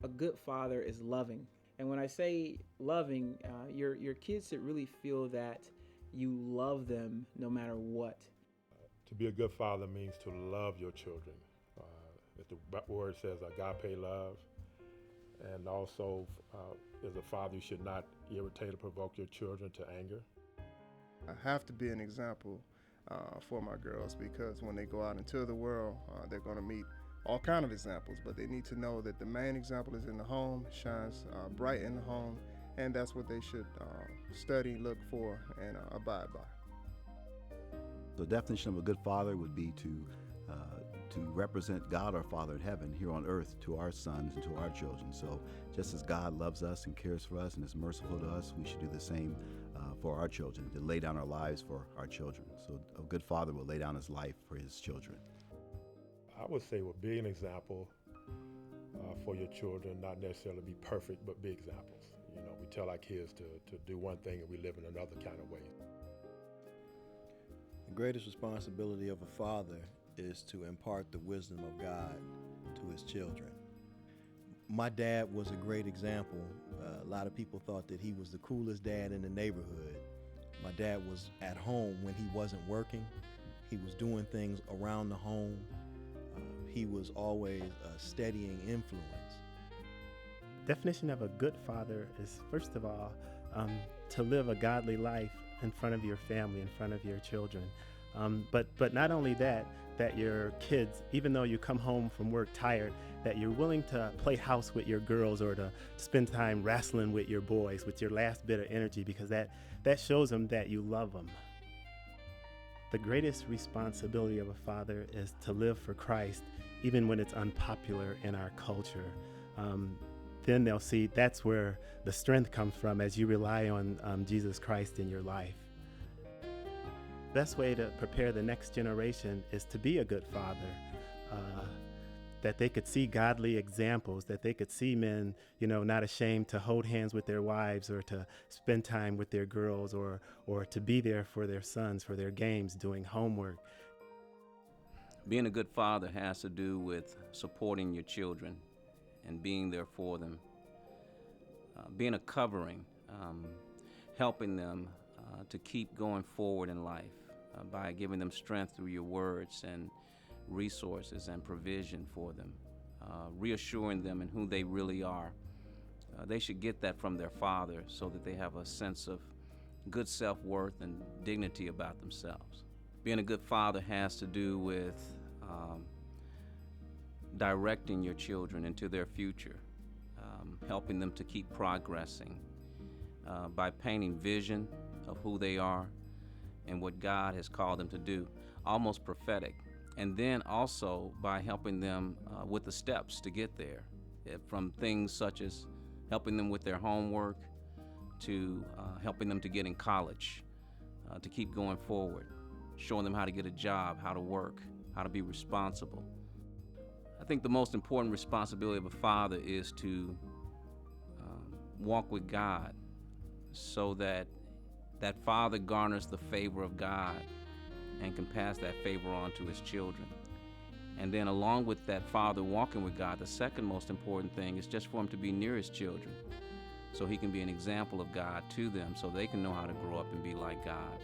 good father is loving. And when I say loving, your kids should really feel that you love them no matter what. To be a good father means to love your children. As the word says, agape love. And also, as a father, you should not irritate or provoke your children to anger. I have to be an example for my girls, because when they go out into the world, they're going to meet all kind of examples, but they need to know that the main example is in the home, shines bright in the home, and that's what they should study, look for, and abide by. The definition of a good father would be to represent God our Father in heaven here on earth to our sons and to our children. So just as God loves us and cares for us and is merciful to us, we should do the same for our children, to lay down our lives for our children. So a good father will lay down his life for his children. I would say would be an example for your children, not necessarily be perfect, but be examples. You know, we tell our kids to do one thing and we live in another kind of way. The greatest responsibility of a father is to impart the wisdom of God to his children. My dad was a great example. A lot of people thought that he was the coolest dad in the neighborhood. My dad was at home when he wasn't working. He was doing things around the home. He was always a steadying influence. Definition of a good father is, first of all, to live a godly life in front of your family, in front of your children. But not only that your kids, even though you come home from work tired, that you're willing to play house with your girls or to spend time wrestling with your boys with your last bit of energy, because that shows them that you love them. The greatest responsibility of a father is to live for Christ, even when it's unpopular in our culture. Then they'll see that's where the strength comes from as you rely on Jesus Christ in your life. Best way to prepare the next generation is to be a good father, that they could see godly examples, that they could see men, not ashamed to hold hands with their wives or to spend time with their girls or to be there for their sons, for their games, doing homework. Being a good father has to do with supporting your children and being there for them, being a covering, helping them to keep going forward in life by giving them strength through your words and resources and provision for them, reassuring them in who they really are. They should get that from their father so that they have a sense of good self-worth and dignity about themselves. Being a good father has to do with directing your children into their future, helping them to keep progressing by painting vision of who they are and what God has called them to do, almost prophetic. And then also by helping them with the steps to get there, from things such as helping them with their homework to helping them to get in college, to keep going forward, showing them how to get a job, how to work, how to be responsible. I think the most important responsibility of a father is to walk with God so that that father garners the favor of God and can pass that favor on to his children. And then along with that father walking with God, the second most important thing is just for him to be near his children so he can be an example of God to them so they can know how to grow up and be like God.